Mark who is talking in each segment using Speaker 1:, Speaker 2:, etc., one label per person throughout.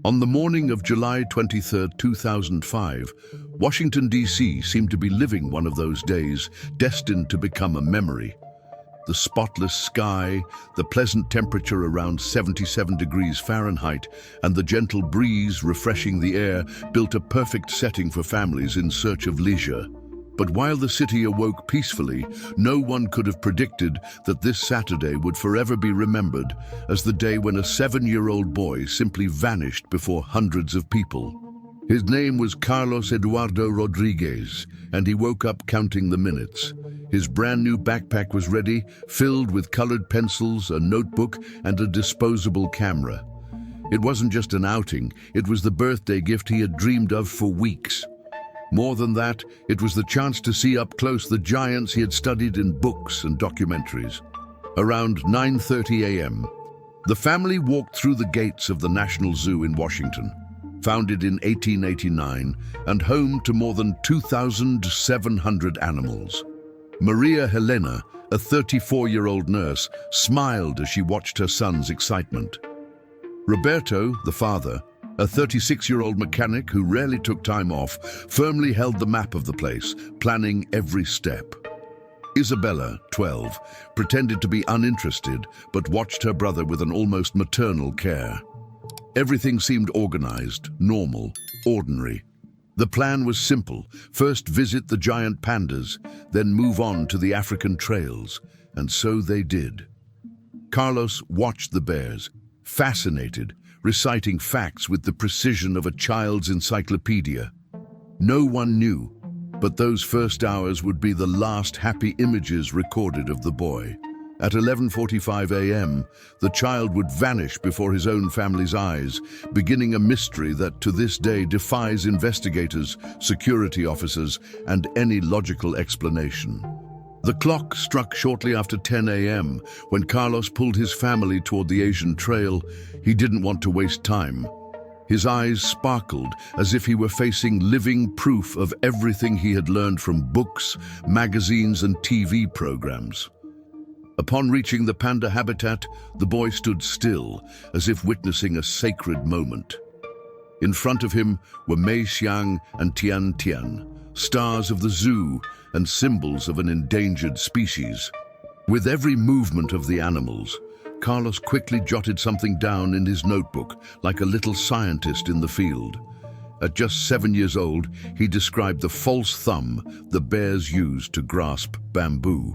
Speaker 1: On the morning of July 23, 2005, Washington, D.C. seemed to be living one of those days destined to become a memory. The spotless sky, the pleasant temperature around 77 degrees Fahrenheit, and the gentle breeze refreshing the air built a perfect setting for families in search of leisure. But while the city awoke peacefully, no one could have predicted that this Saturday would forever be remembered as the day when a 7-year-old boy simply vanished before hundreds of people. His name was Carlos Eduardo Rodriguez, and he woke up counting the minutes. His brand new backpack was ready, filled with colored pencils, a notebook, and a disposable camera. It wasn't just an outing, it was the birthday gift he had dreamed of for weeks. More than that, it was the chance to see up close the giants he had studied in books and documentaries. Around 9:30 a.m., the family walked through the gates of the National Zoo in Washington, founded in 1889 and home to more than 2,700 animals. Maria Helena, a 34-year-old nurse, smiled as she watched her son's excitement. Roberto, the father, a 36-year-old mechanic who rarely took time off, firmly held the map of the place, planning every step. Isabella, 12, pretended to be uninterested, but watched her brother with an almost maternal care. Everything seemed organized, normal, ordinary. The plan was simple: first visit the giant pandas, then move on to the African trails, and so they did. Carlos watched the bears, fascinated, reciting facts with the precision of a child's encyclopedia. No one knew, but those first hours would be the last happy images recorded of the boy. At 11:45 a.m., the child would vanish before his own family's eyes, beginning a mystery that to this day defies investigators, security officers, and any logical explanation. The clock struck shortly after 10 a.m. When Carlos pulled his family toward the Asian Trail. He didn't want to waste time. His eyes sparkled as if he were facing living proof of everything he had learned from books, magazines, and TV programs. Upon reaching the panda habitat, the boy stood still, as if witnessing a sacred moment. In front of him were Mei Xiang and Tian Tian, stars of the zoo and symbols of an endangered species. With every movement of the animals, Carlos quickly jotted something down in his notebook, like a little scientist in the field. At just 7 years old, he described the false thumb the bears used to grasp bamboo.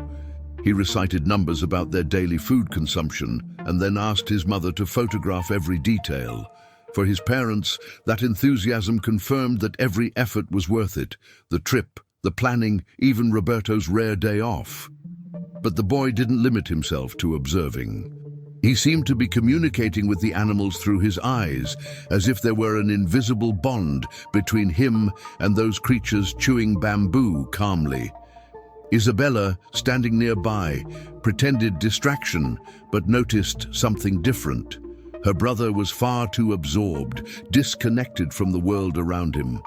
Speaker 1: He recited numbers about their daily food consumption and then asked his mother to photograph every detail. For his parents, that enthusiasm confirmed that every effort was worth it: the trip, the planning, even Roberto's rare day off. But the boy didn't limit himself to observing. He seemed to be communicating with the animals through his eyes, as if there were an invisible bond between him and those creatures chewing bamboo calmly. Isabella, standing nearby, pretended distraction, but noticed something different. Her brother was far too absorbed, disconnected from the world around him.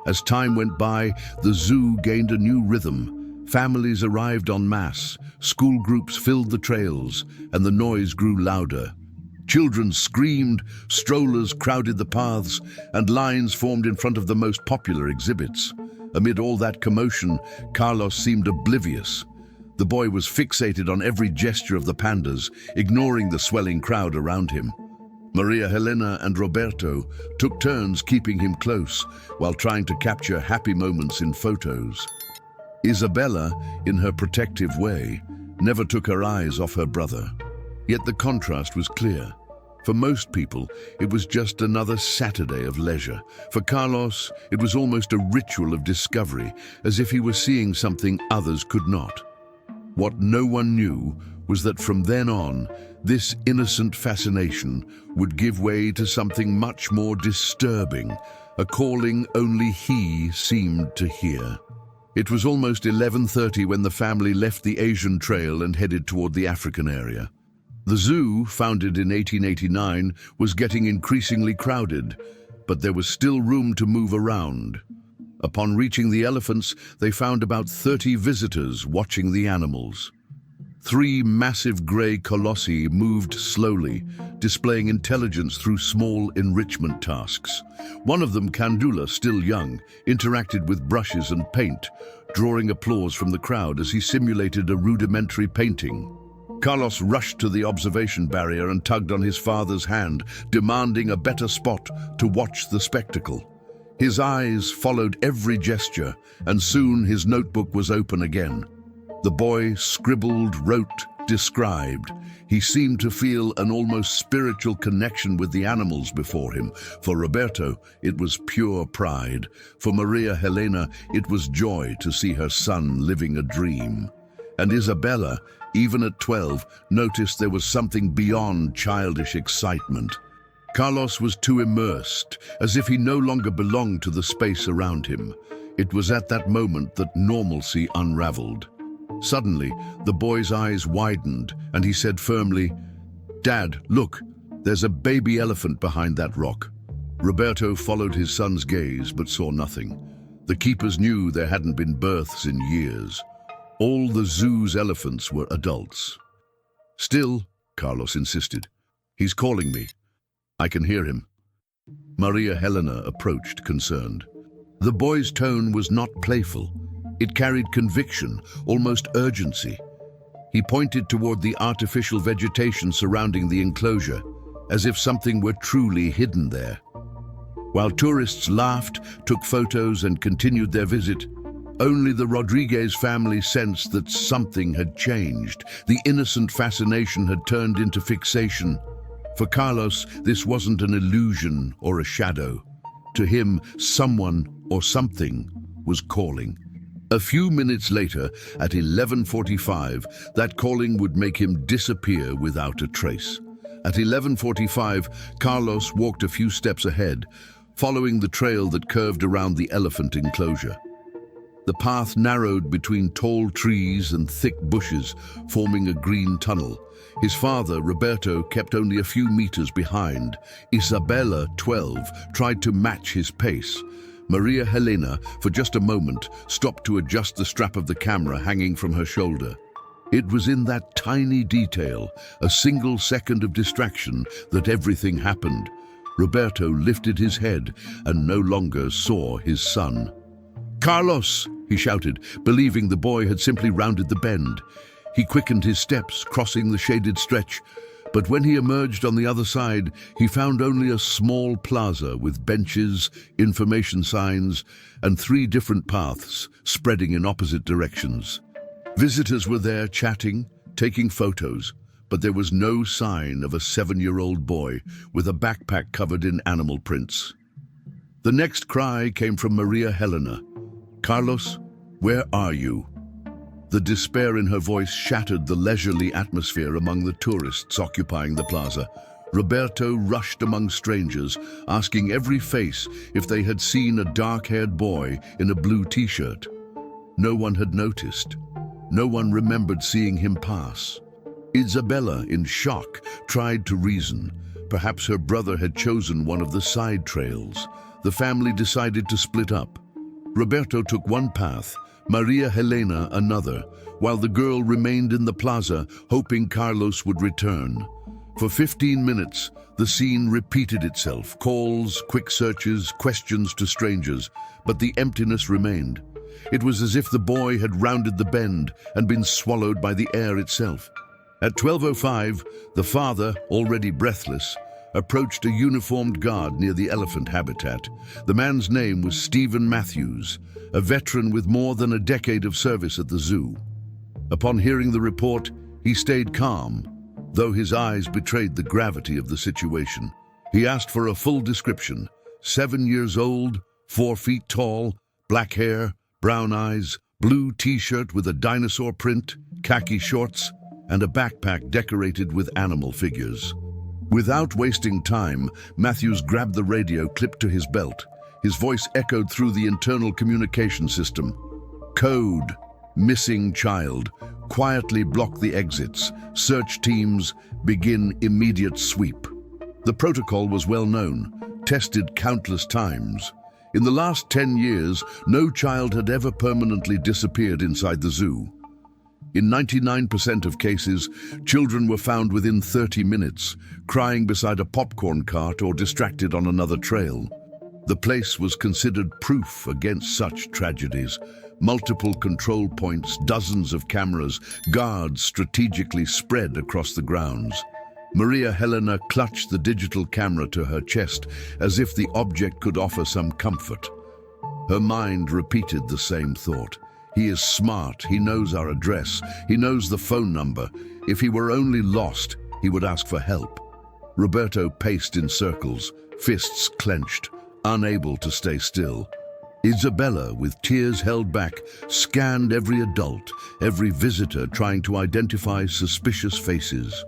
Speaker 1: As time went by, the zoo gained a new rhythm. Families arrived en masse, school groups filled the trails, and the noise grew louder. Children screamed, strollers crowded the paths, and lines formed in front of the most popular exhibits. Amid all that commotion, Carlos seemed oblivious. The boy was fixated on every gesture of the pandas, ignoring the swelling crowd around him. Maria Helena and Roberto took turns keeping him close while trying to capture happy moments in photos. Isabella, in her protective way, never took her eyes off her brother. Yet the contrast was clear. For most people, it was just another Saturday of leisure. For Carlos, it was almost a ritual of discovery, as if he were seeing something others could not. What no one knew was that from then on, this innocent fascination would give way to something much more disturbing, a calling only he seemed to hear. It was almost 11:30 when the family left the Asian Trail and headed toward the African area. The zoo, founded in 1889, was getting increasingly crowded, but there was still room to move around. Upon reaching the elephants, they found about 30 visitors watching the animals. 3 massive grey colossi moved slowly, displaying intelligence through small enrichment tasks. One of them, Kandula, still young, interacted with brushes and paint, drawing applause from the crowd as he simulated a rudimentary painting. Carlos rushed to the observation barrier and tugged on his father's hand, demanding a better spot to watch the spectacle. His eyes followed every gesture, and soon his notebook was open again. The boy scribbled, wrote, described. He seemed to feel an almost spiritual connection with the animals before him. For Roberto, it was pure pride. For Maria Helena, it was joy to see her son living a dream. And Isabella, even at 12, noticed there was something beyond childish excitement. Carlos was too immersed, as if he no longer belonged to the space around him. It was at that moment that normalcy unraveled. Suddenly, the boy's eyes widened, and he said firmly, "Dad, look, there's a baby elephant behind that rock." Roberto followed his son's gaze, but saw nothing. The keepers knew there hadn't been births in years. All the zoo's elephants were adults. "Still," Carlos insisted, "he's calling me. I can hear him." Maria Helena approached, concerned. The boy's tone was not playful. It carried conviction, almost urgency. He pointed toward the artificial vegetation surrounding the enclosure, as if something were truly hidden there. While tourists laughed, took photos, and continued their visit, only the Rodriguez family sensed that something had changed. The innocent fascination had turned into fixation. For Carlos, this wasn't an illusion or a shadow. To him, someone or something was calling. A few minutes later, at 11:45, that calling would make him disappear without a trace. At 11:45, Carlos walked a few steps ahead, following the trail that curved around the elephant enclosure. The path narrowed between tall trees and thick bushes, forming a green tunnel. His father, Roberto, kept only a few meters behind. Isabella, 12, tried to match his pace. Maria Helena, for just a moment, stopped to adjust the strap of the camera hanging from her shoulder. It was in that tiny detail, a single second of distraction, that everything happened. Roberto lifted his head and no longer saw his son. "Carlos!" he shouted, believing the boy had simply rounded the bend. He quickened his steps, crossing the shaded stretch, but when he emerged on the other side, he found only a small plaza with benches, information signs, and 3 different paths spreading in opposite directions. Visitors were there chatting, taking photos, but there was no sign of a 7-year-old boy with a backpack covered in animal prints. The next cry came from Maria Helena. "Carlos, where are you?" The despair in her voice shattered the leisurely atmosphere among the tourists occupying the plaza. Roberto rushed among strangers, asking every face if they had seen a dark-haired boy in a blue t-shirt. No one had noticed. No one remembered seeing him pass. Isabella, in shock, tried to reason. Perhaps her brother had chosen one of the side trails. The family decided to split up. Roberto took one path, Maria Helena another, while the girl remained in the plaza, hoping Carlos would return. For 15 minutes, the scene repeated itself, calls, quick searches, questions to strangers, but the emptiness remained. It was as if the boy had rounded the bend and been swallowed by the air itself. At 12:05, the father, already breathless, approached a uniformed guard near the elephant habitat. The man's name was Stephen Matthews, a veteran with more than a decade of service at the zoo. Upon hearing the report, he stayed calm, though his eyes betrayed the gravity of the situation. He asked for a full description. 7 years old, 4 feet tall, black hair, brown eyes, blue t-shirt with a dinosaur print, khaki shorts, and a backpack decorated with animal figures. Without wasting time, Matthews grabbed the radio clipped to his belt. His voice echoed through the internal communication system. "Code, missing child. Quietly block the exits. Search teams, begin immediate sweep." The protocol was well known, tested countless times. In the last 10 years, no child had ever permanently disappeared inside the zoo. In 99% of cases, children were found within 30 minutes, crying beside a popcorn cart or distracted on another trail. The place was considered proof against such tragedies. Multiple control points, dozens of cameras, guards strategically spread across the grounds. Maria Helena clutched the digital camera to her chest as if the object could offer some comfort. Her mind repeated the same thought. He is smart, he knows our address, he knows the phone number. If he were only lost, he would ask for help. Roberto paced in circles, fists clenched, unable to stay still. Isabella, with tears held back, scanned every adult, every visitor, trying to identify suspicious faces.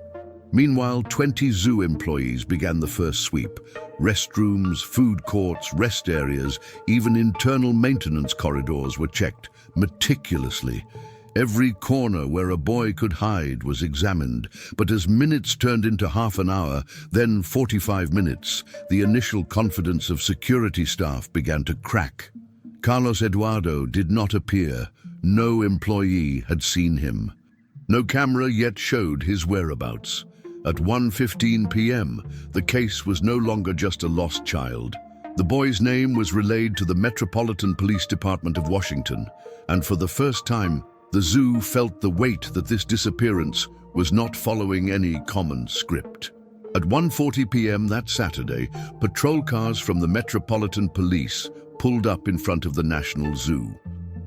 Speaker 1: Meanwhile, 20 zoo employees began the first sweep. Restrooms, food courts, rest areas, even internal maintenance corridors were checked meticulously. Every corner where a boy could hide was examined, but as minutes turned into half an hour, then 45 minutes, the initial confidence of security staff began to crack. Carlos Eduardo did not appear. No employee had seen him. No camera yet showed his whereabouts. At 1:15 p.m., the case was no longer just a lost child. The boy's name was relayed to the Metropolitan Police Department of Washington, and for the first time, the zoo felt the weight that this disappearance was not following any common script. At 1:40 p.m. that Saturday, patrol cars from the Metropolitan Police pulled up in front of the National Zoo.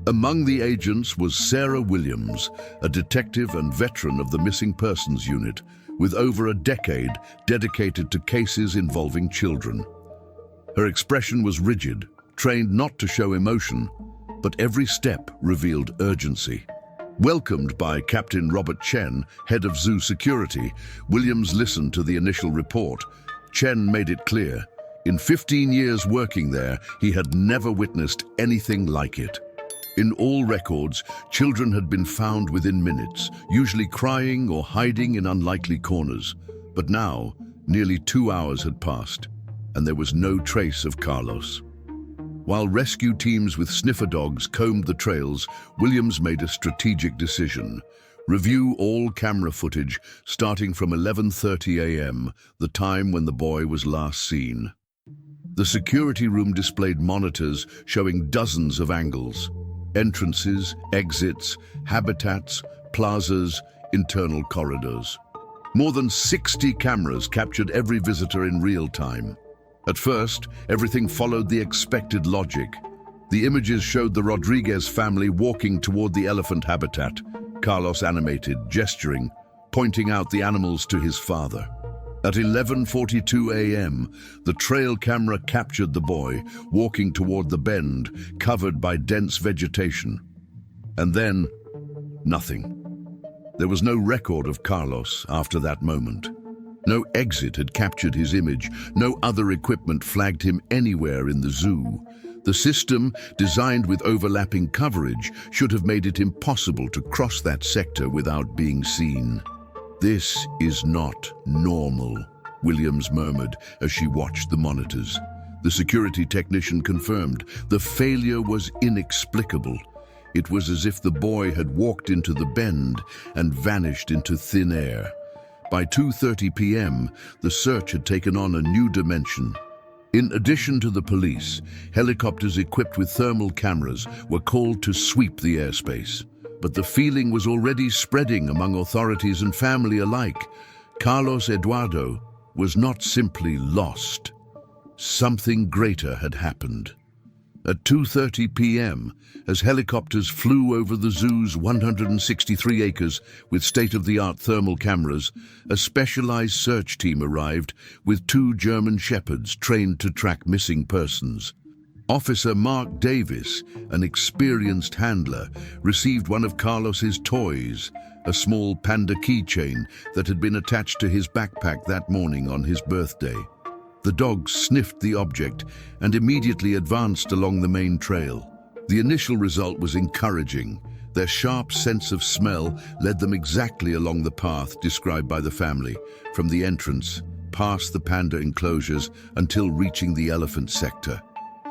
Speaker 1: Among the agents was Sarah Williams, a detective and veteran of the Missing Persons Unit, with over a decade dedicated to cases involving children. Her expression was rigid, trained not to show emotion, but every step revealed urgency. Welcomed by Captain Robert Chen, head of zoo security, Williams listened to the initial report. Chen made it clear, in 15 years working there, he had never witnessed anything like it. In all records, children had been found within minutes, usually crying or hiding in unlikely corners. But now, nearly 2 hours had passed, and there was no trace of Carlos. While rescue teams with sniffer dogs combed the trails, Williams made a strategic decision. Review all camera footage starting from 11:30 a.m., the time when the boy was last seen. The security room displayed monitors showing dozens of angles. Entrances, exits, habitats, plazas, internal corridors. More than 60 cameras captured every visitor in real time. At first, everything followed the expected logic. The images showed the Rodriguez family walking toward the elephant habitat. Carlos animated, gesturing, pointing out the animals to his father. At 11:42 a.m., the trail camera captured the boy walking toward the bend, covered by dense vegetation. And then, nothing. There was no record of Carlos after that moment. No exit had captured his image. No other equipment flagged him anywhere in the zoo. The system, designed with overlapping coverage, should have made it impossible to cross that sector without being seen. "This is not normal," Williams murmured as she watched the monitors. The security technician confirmed the failure was inexplicable. It was as if the boy had walked into the bend and vanished into thin air. By 2:30 p.m., the search had taken on a new dimension. In addition to the police, helicopters equipped with thermal cameras were called to sweep the airspace. But the feeling was already spreading among authorities and family alike. Carlos Eduardo was not simply lost. Something greater had happened. At 2:30 p.m., as helicopters flew over the zoo's 163 acres with state-of-the-art thermal cameras, a specialized search team arrived with 2 German shepherds trained to track missing persons. Officer Mark Davis, an experienced handler, received one of Carlos's toys, a small panda keychain that had been attached to his backpack that morning on his birthday. The dogs sniffed the object and immediately advanced along the main trail. The initial result was encouraging. Their sharp sense of smell led them exactly along the path described by the family, from the entrance, past the panda enclosures, until reaching the elephant sector.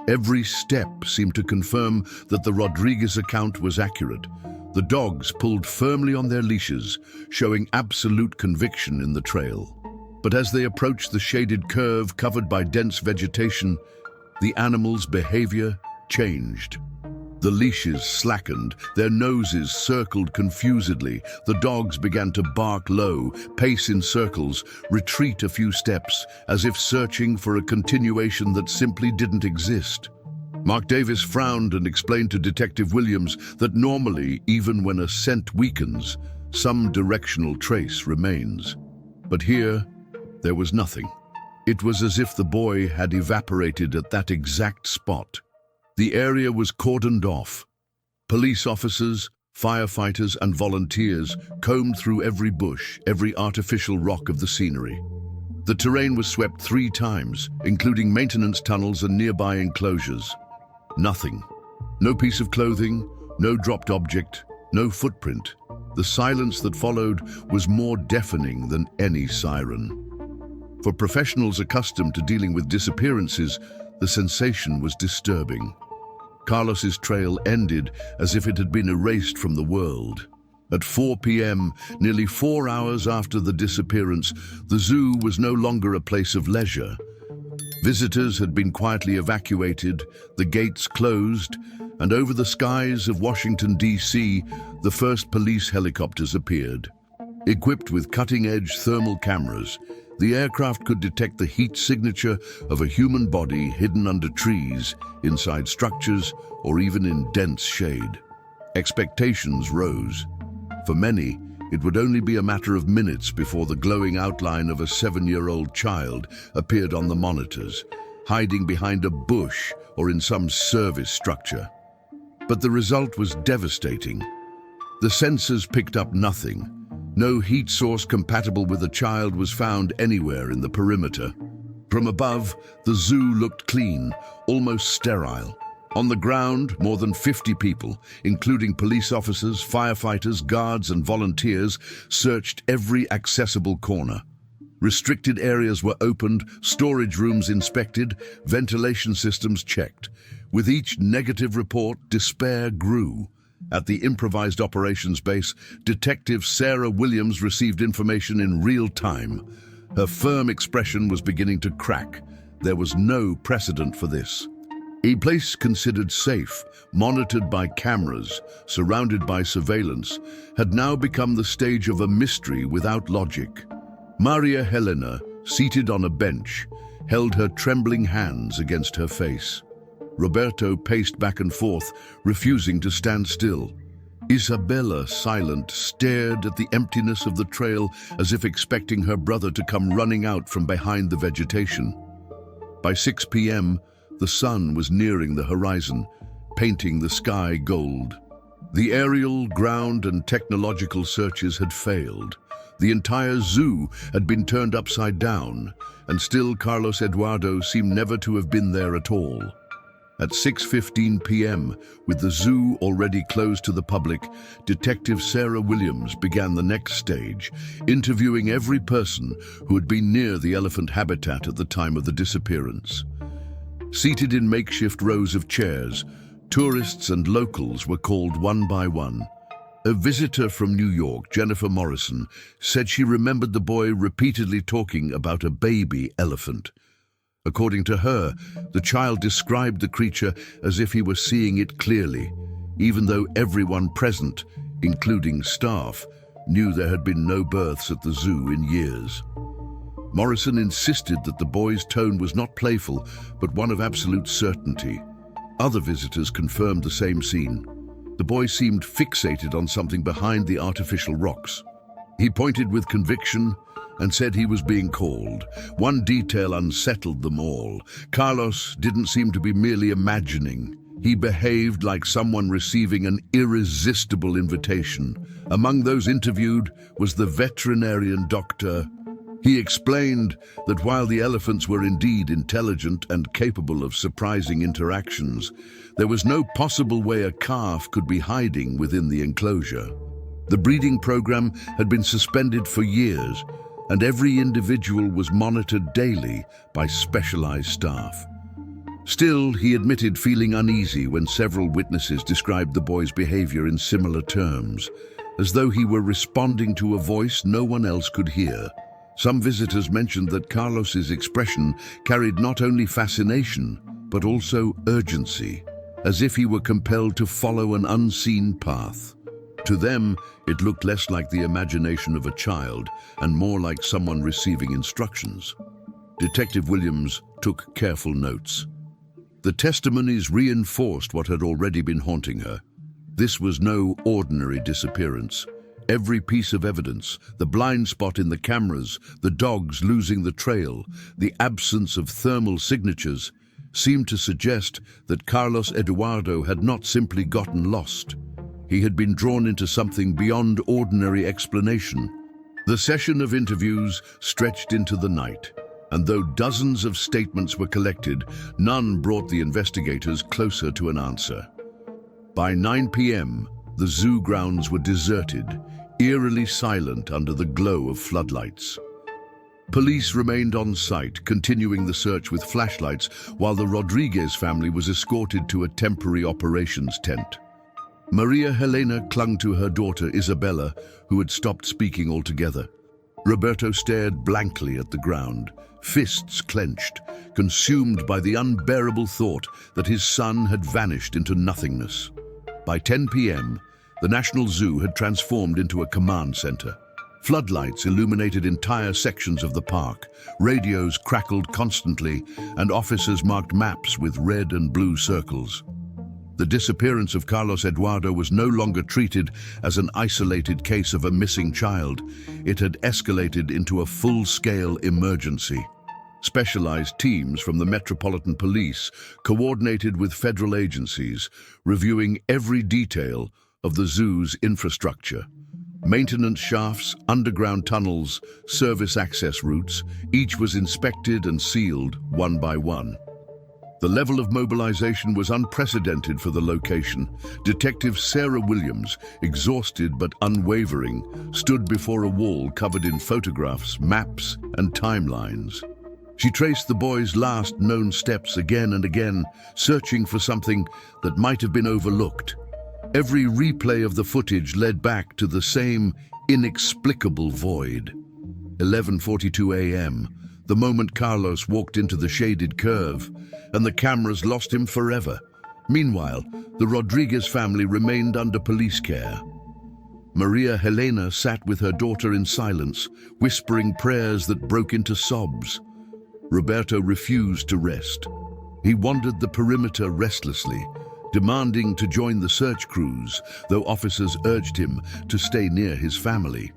Speaker 1: Every step seemed to confirm that the Rodriguez account was accurate. The dogs pulled firmly on their leashes, showing absolute conviction in the trail. But as they approached the shaded curve covered by dense vegetation, the animals' behavior changed. The leashes slackened, their noses circled confusedly. The dogs began to bark low, pace in circles, retreat a few steps, as if searching for a continuation that simply didn't exist. Mark Davis frowned and explained to Detective Williams that normally, even when a scent weakens, some directional trace remains. But here, there was nothing. It was as if the boy had evaporated at that exact spot. The area was cordoned off. Police officers, firefighters, and volunteers combed through every bush, every artificial rock of the scenery. The terrain was swept 3 times, including maintenance tunnels and nearby enclosures. Nothing. No piece of clothing, no dropped object, no footprint. The silence that followed was more deafening than any siren. For professionals accustomed to dealing with disappearances, the sensation was disturbing. Carlos's trail ended as if it had been erased from the world. At 4 p.m., nearly 4 hours after the disappearance, the zoo was no longer a place of leisure. Visitors had been quietly evacuated, the gates closed, and over the skies of Washington, D.C., the first police helicopters appeared. Equipped with cutting-edge thermal cameras, the aircraft could detect the heat signature of a human body hidden under trees, inside structures, or even in dense shade. Expectations rose. For many, it would only be a matter of minutes before the glowing outline of a 7-year-old child appeared on the monitors, hiding behind a bush or in some service structure. But the result was devastating. The sensors picked up nothing. No heat source compatible with a child was found anywhere in the perimeter. From above, the zoo looked clean, almost sterile. On the ground, more than 50 people, including police officers, firefighters, guards, and volunteers, searched every accessible corner. Restricted areas were opened, storage rooms inspected, ventilation systems checked. With each negative report, despair grew. At the improvised operations base, Detective Sarah Williams received information in real time. Her firm expression was beginning to crack. There was no precedent for this. A place considered safe, monitored by cameras, surrounded by surveillance, had now become the stage of a mystery without logic. Maria Helena, seated on a bench, held her trembling hands against her face. Roberto paced back and forth, refusing to stand still. Isabella, silent, stared at the emptiness of the trail as if expecting her brother to come running out from behind the vegetation. By 6 p.m., the sun was nearing the horizon, painting the sky gold. The aerial, ground, and technological searches had failed. The entire zoo had been turned upside down, and still Carlos Eduardo seemed never to have been there at all. At 6:15 p.m., with the zoo already closed to the public, Detective Sarah Williams began the next stage, interviewing every person who had been near the elephant habitat at the time of the disappearance. Seated in makeshift rows of chairs, tourists and locals were called one by one. A visitor from New York, Jennifer Morrison, said she remembered the boy repeatedly talking about a baby elephant. According to her, the child described the creature as if he were seeing it clearly, even though everyone present, including staff, knew there had been no births at the zoo in years. Morrison insisted that the boy's tone was not playful, but one of absolute certainty. Other visitors confirmed the same scene. The boy seemed fixated on something behind the artificial rocks. He pointed with conviction and said he was being called. One detail unsettled them all. Carlos didn't seem to be merely imagining. He behaved like someone receiving an irresistible invitation. Among those interviewed was the veterinarian doctor. He explained that while the elephants were indeed intelligent and capable of surprising interactions, there was no possible way a calf could be hiding within the enclosure. The breeding program had been suspended for years, and every individual was monitored daily by specialized staff. Still, he admitted feeling uneasy when several witnesses described the boy's behavior in similar terms, as though he were responding to a voice no one else could hear. Some visitors mentioned that Carlos's expression carried not only fascination, but also urgency, as if he were compelled to follow an unseen path. To them, it looked less like the imagination of a child and more like someone receiving instructions. Detective Williams took careful notes. The testimonies reinforced what had already been haunting her. This was no ordinary disappearance. Every piece of evidence, the blind spot in the cameras, the dogs losing the trail, the absence of thermal signatures, seemed to suggest that Carlos Eduardo had not simply gotten lost. He had been drawn into something beyond ordinary explanation. The session of interviews stretched into the night, and though dozens of statements were collected, none brought the investigators closer to an answer. By 9 p.m., the zoo grounds were deserted, eerily silent under the glow of floodlights. Police remained on site, continuing the search with flashlights, while the Rodriguez family was escorted to a temporary operations tent. Maria Helena clung to her daughter Isabella, who had stopped speaking altogether. Roberto stared blankly at the ground, fists clenched, consumed by the unbearable thought that his son had vanished into nothingness. By 10 p.m., the National Zoo had transformed into a command center. Floodlights illuminated entire sections of the park, radios crackled constantly, and officers marked maps with red and blue circles. The disappearance of Carlos Eduardo was no longer treated as an isolated case of a missing child. It had escalated into a full-scale emergency. Specialized teams from the Metropolitan Police coordinated with federal agencies, reviewing every detail of the zoo's infrastructure. Maintenance shafts, underground tunnels, service access routes, each was inspected and sealed one by one. The level of mobilization was unprecedented for the location. Detective Sarah Williams, exhausted but unwavering, stood before a wall covered in photographs, maps, and timelines. She traced the boy's last known steps again and again, searching for something that might have been overlooked. Every replay of the footage led back to the same inexplicable void. 11:42 a.m., the moment Carlos walked into the shaded curve, and the cameras lost him forever. Meanwhile, the Rodriguez family remained under police care. Maria Helena sat with her daughter in silence, whispering prayers that broke into sobs. Roberto refused to rest. He wandered the perimeter restlessly, demanding to join the search crews, though officers urged him to stay near his family.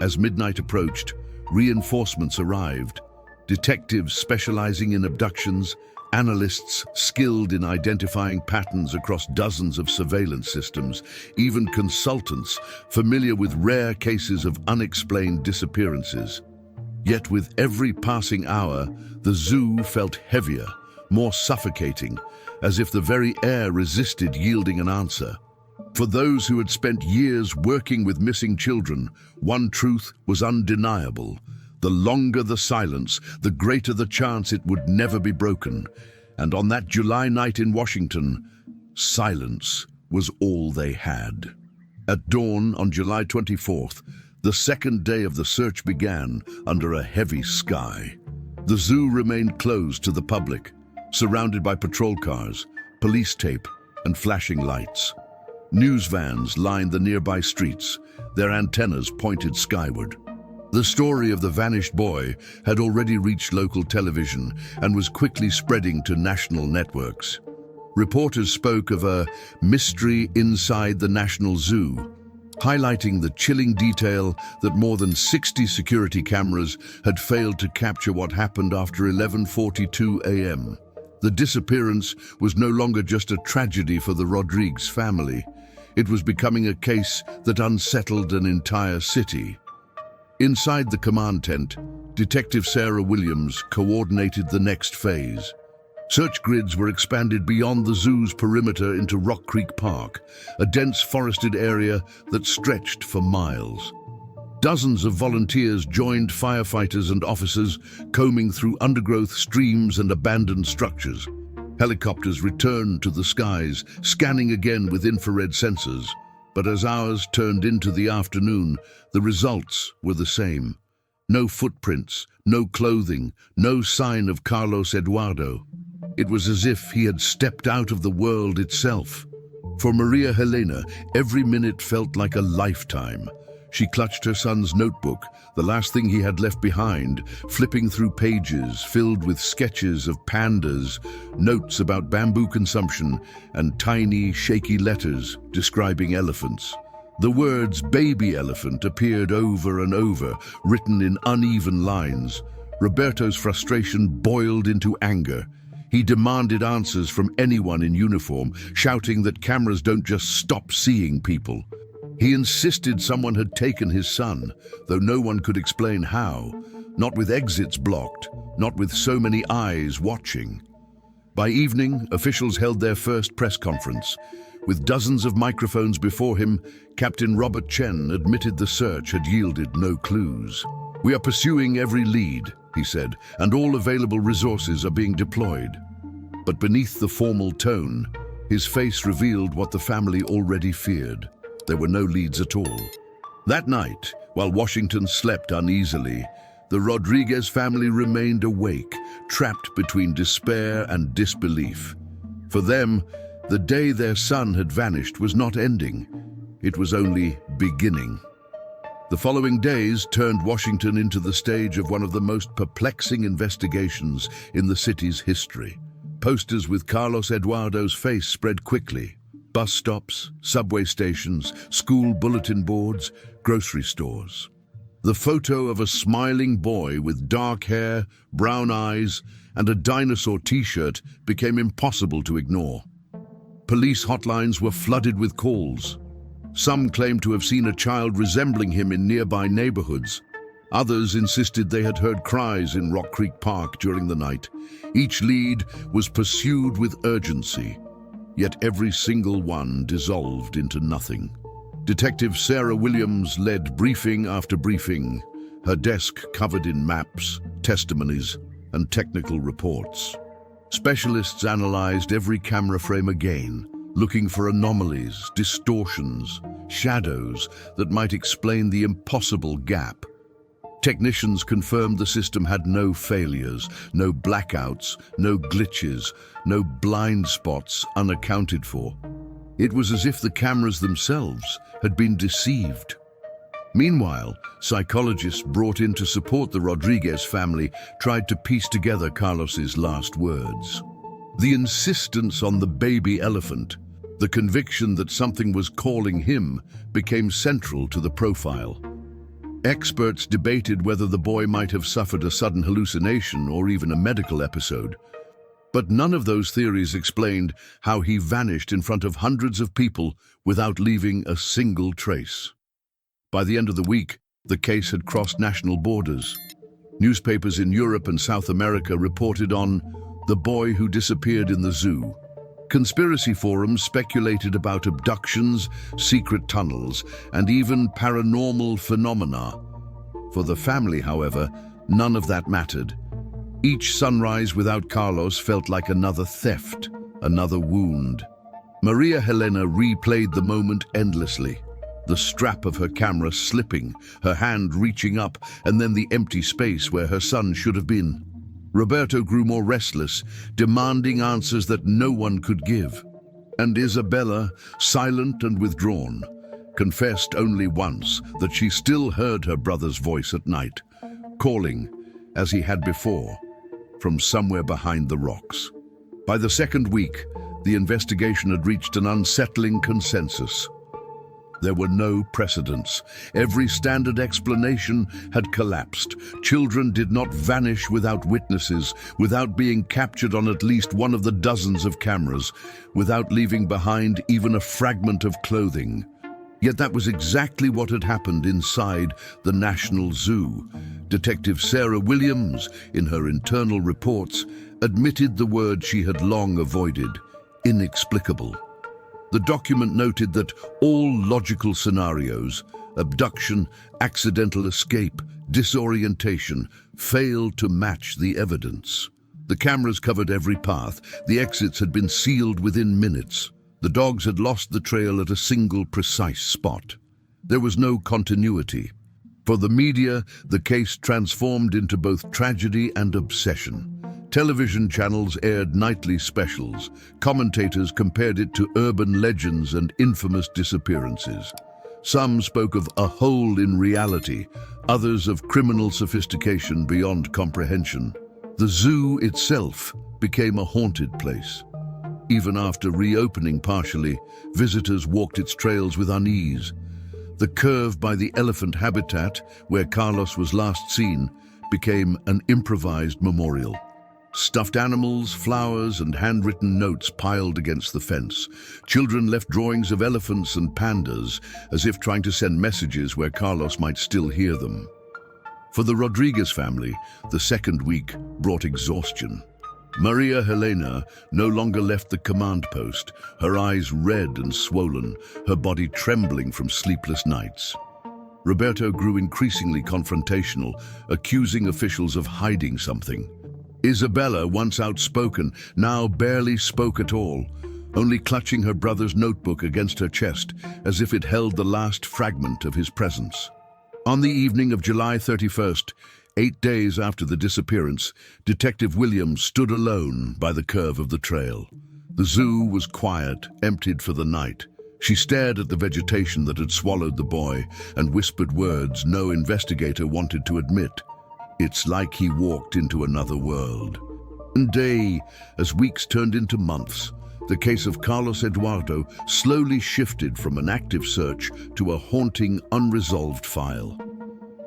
Speaker 1: As midnight approached, reinforcements arrived. Detectives specializing in abductions, analysts skilled in identifying patterns across dozens of surveillance systems, even consultants familiar with rare cases of unexplained disappearances. Yet with every passing hour, the zoo felt heavier, more suffocating, as if the very air resisted yielding an answer. For those who had spent years working with missing children, one truth was undeniable. The longer the silence, the greater the chance it would never be broken. And on that July night in Washington, silence was all they had. At dawn on July 24th, the second day of the search began under a heavy sky. The zoo remained closed to the public, surrounded by patrol cars, police tape, and flashing lights. News vans lined the nearby streets, their antennas pointed skyward. The story of the vanished boy had already reached local television and was quickly spreading to national networks. Reporters spoke of a mystery inside the National Zoo, highlighting the chilling detail that more than 60 security cameras had failed to capture what happened after 11:42 a.m. The disappearance was no longer just a tragedy for the Rodriguez family. It was becoming a case that unsettled an entire city. Inside the command tent, Detective Sarah Williams coordinated the next phase. Search grids were expanded beyond the zoo's perimeter into Rock Creek Park, a dense forested area that stretched for miles. Dozens of volunteers joined firefighters and officers, combing through undergrowth, streams, and abandoned structures. Helicopters returned to the skies, scanning again with infrared sensors. But as hours turned into the afternoon, the results were the same. No footprints, no clothing, no sign of Carlos Eduardo. It was as if he had stepped out of the world itself. For Maria Helena, every minute felt like a lifetime. She clutched her son's notebook, the last thing he had left behind, flipping through pages filled with sketches of pandas, notes about bamboo consumption, and tiny, shaky letters describing elephants. The words baby elephant appeared over and over, written in uneven lines. Roberto's frustration boiled into anger. He demanded answers from anyone in uniform, shouting that cameras don't just stop seeing people. He insisted someone had taken his son, though no one could explain how. Not with exits blocked, not with so many eyes watching. By evening, officials held their first press conference. With dozens of microphones before him, Captain Robert Chen admitted the search had yielded no clues. "We are pursuing every lead," he said, "and all available resources are being deployed." But beneath the formal tone, his face revealed what the family already feared. There were no leads at all. That night, while Washington slept uneasily, the Rodriguez family remained awake, trapped between despair and disbelief. For them, the day their son had vanished was not ending. It was only beginning. The following days turned Washington into the stage of one of the most perplexing investigations in the city's history. Posters with Carlos Eduardo's face spread quickly. Bus stops, subway stations, school bulletin boards, grocery stores. The photo of a smiling boy with dark hair, brown eyes, and a dinosaur t-shirt became impossible to ignore. Police hotlines were flooded with calls. Some claimed to have seen a child resembling him in nearby neighborhoods. Others insisted they had heard cries in Rock Creek Park during the night. Each lead was pursued with urgency, yet every single one dissolved into nothing. Detective Sarah Williams led briefing after briefing, her desk covered in maps, testimonies, and technical reports. Specialists analyzed every camera frame again, looking for anomalies, distortions, shadows that might explain the impossible gap. Technicians confirmed the system had no failures, no blackouts, no glitches, no blind spots unaccounted for. It was as if the cameras themselves had been deceived. Meanwhile, psychologists brought in to support the Rodriguez family tried to piece together Carlos's last words. The insistence on the baby elephant, the conviction that something was calling him, became central to the profile. Experts debated whether the boy might have suffered a sudden hallucination or even a medical episode. But none of those theories explained how he vanished in front of hundreds of people without leaving a single trace. By the end of the week, the case had crossed national borders. Newspapers in Europe and South America reported on the boy who disappeared in the zoo. Conspiracy forums speculated about abductions, secret tunnels, and even paranormal phenomena. For the family, however, none of that mattered. Each sunrise without Carlos felt like another theft, another wound. Maria Helena replayed the moment endlessly. The strap of her camera slipping, her hand reaching up, and then the empty space where her son should have been. Roberto grew more restless, demanding answers that no one could give. And Isabella, silent and withdrawn, confessed only once that she still heard her brother's voice at night, calling, as he had before, from somewhere behind the rocks. By the second week, the investigation had reached an unsettling consensus. There were no precedents. Every standard explanation had collapsed. Children did not vanish without witnesses, without being captured on at least one of the dozens of cameras, without leaving behind even a fragment of clothing. Yet that was exactly what had happened inside the National Zoo. Detective Sarah Williams, in her internal reports, admitted the word she had long avoided: inexplicable. The document noted that all logical scenarios, abduction, accidental escape, disorientation, failed to match the evidence. The cameras covered every path. The exits had been sealed within minutes. The dogs had lost the trail at a single precise spot. There was no continuity. For the media, the case transformed into both tragedy and obsession. Television channels aired nightly specials. Commentators compared it to urban legends and infamous disappearances. Some spoke of a hole in reality, others of criminal sophistication beyond comprehension. The zoo itself became a haunted place. Even after reopening partially, visitors walked its trails with unease. The curve by the elephant habitat, where Carlos was last seen, became an improvised memorial. Stuffed animals, flowers, and handwritten notes piled against the fence. Children left drawings of elephants and pandas, as if trying to send messages where Carlos might still hear them. For the Rodriguez family, the second week brought exhaustion. Maria Helena no longer left the command post, her eyes red and swollen, her body trembling from sleepless nights. Roberto grew increasingly confrontational, accusing officials of hiding something. Isabella, once outspoken, now barely spoke at all, only clutching her brother's notebook against her chest as if it held the last fragment of his presence. On the evening of July 31st, 8 days after the disappearance, Detective Williams stood alone by the curve of the trail. The zoo was quiet, emptied for the night. She stared at the vegetation that had swallowed the boy and whispered words no investigator wanted to admit. It's like he walked into another world. One day, as weeks turned into months, the case of Carlos Eduardo slowly shifted from an active search to a haunting, unresolved file.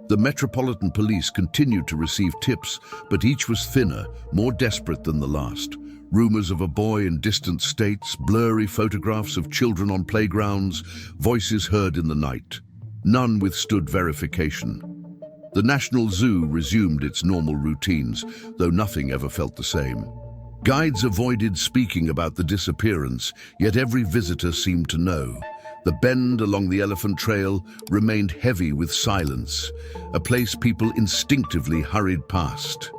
Speaker 1: The Metropolitan Police continued to receive tips, but each was thinner, more desperate than the last. Rumors of a boy in distant states, blurry photographs of children on playgrounds, voices heard in the night. None withstood verification. The National Zoo resumed its normal routines, though nothing ever felt the same. Guides avoided speaking about the disappearance, yet every visitor seemed to know. The bend along the elephant trail remained heavy with silence, a place people instinctively hurried past.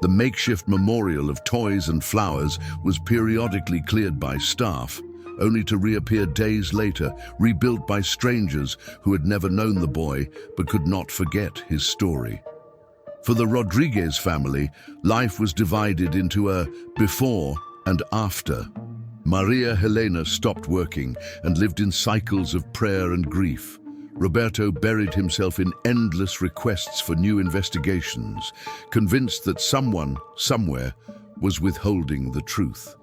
Speaker 1: The makeshift memorial of toys and flowers was periodically cleared by staff, only to reappear days later, rebuilt by strangers who had never known the boy but could not forget his story. For the Rodriguez family, life was divided into a before and after. Maria Helena stopped working and lived in cycles of prayer and grief. Roberto buried himself in endless requests for new investigations, convinced that someone, somewhere, was withholding the truth.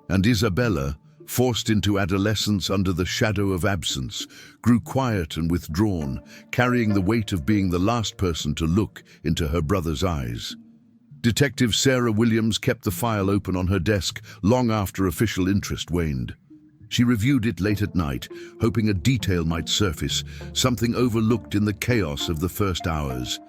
Speaker 1: And Isabella, forced into adolescence under the shadow of absence, grew quiet and withdrawn, carrying the weight of being the last person to look into her brother's eyes. Detective Sarah Williams kept the file open on her desk long after official interest waned. She reviewed it late at night, hoping a detail might surface, something overlooked in the chaos of the first hours.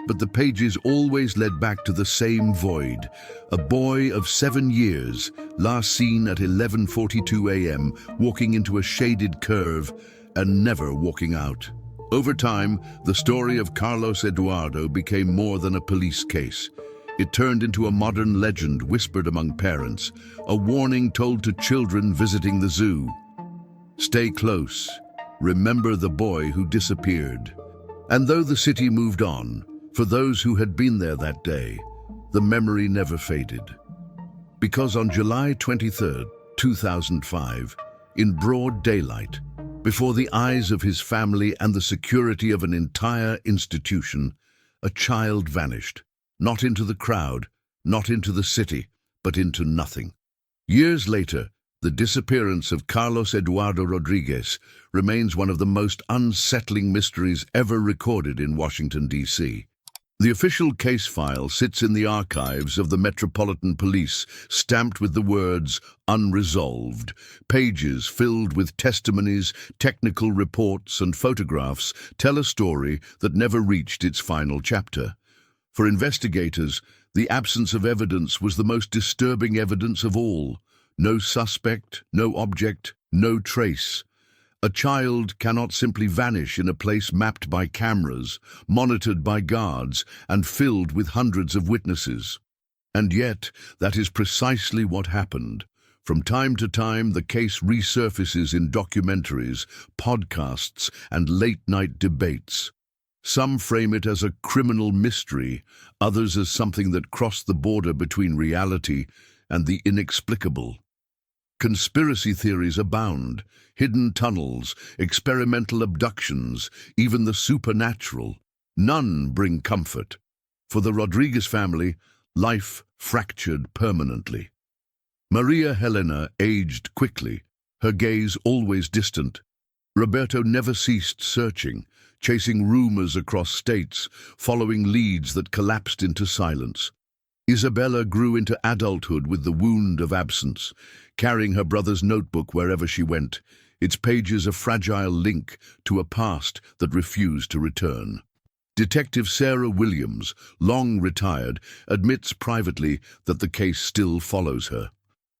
Speaker 1: But the pages always led back to the same void. A boy of 7 years, last seen at 11:42 a.m., walking into a shaded curve and never walking out. Over time, the story of Carlos Eduardo became more than a police case. It turned into a modern legend whispered among parents, a warning told to children visiting the zoo. Stay close. Remember the boy who disappeared. And though the city moved on, for those who had been there that day, the memory never faded. Because on July 23, 2005, in broad daylight, before the eyes of his family and the security of an entire institution, a child vanished, not into the crowd, not into the city, but into nothing. Years later, the disappearance of Carlos Eduardo Rodriguez remains one of the most unsettling mysteries ever recorded in Washington, D.C. The official case file sits in the archives of the Metropolitan Police, stamped with the words "Unresolved." Pages filled with testimonies, technical reports, and photographs tell a story that never reached its final chapter. For investigators, the absence of evidence was the most disturbing evidence of all. No suspect, no object, no trace. A child cannot simply vanish in a place mapped by cameras, monitored by guards, and filled with hundreds of witnesses. And yet, that is precisely what happened. From time to time, the case resurfaces in documentaries, podcasts, and late-night debates. Some frame it as a criminal mystery, others as something that crossed the border between reality and the inexplicable. Conspiracy theories abound: hidden tunnels, experimental abductions, even the supernatural. None bring comfort. For the Rodriguez family, life fractured permanently. Maria Helena aged quickly, her gaze always distant. Roberto never ceased searching, chasing rumors across states, following leads that collapsed into silence. Isabella grew into adulthood with the wound of absence, carrying her brother's notebook wherever she went, its pages a fragile link to a past that refused to return. Detective Sarah Williams, long retired, admits privately that the case still follows her.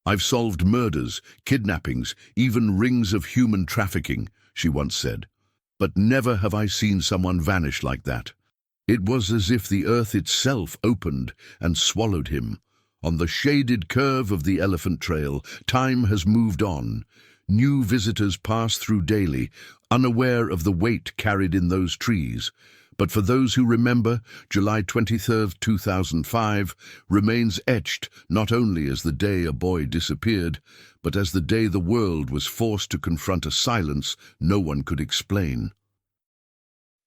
Speaker 1: "I've solved murders, kidnappings, even rings of human trafficking," she once said. "But never have I seen someone vanish like that. It was as if the earth itself opened and swallowed him. On the shaded curve of the Elephant Trail, time has moved on. New visitors pass through daily, unaware of the weight carried in those trees. But for those who remember, July 23rd, 2005 remains etched not only as the day a boy disappeared, but as the day the world was forced to confront a silence no one could explain."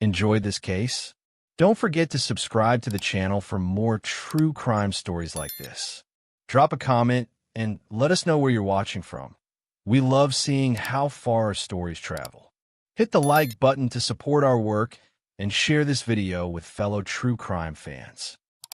Speaker 2: Enjoyed this case? Don't forget to subscribe to the channel for more true crime stories like this. Drop a comment and let us know where you're watching from. We love seeing how far our stories travel. Hit the like button to support our work and share this video with fellow true crime fans.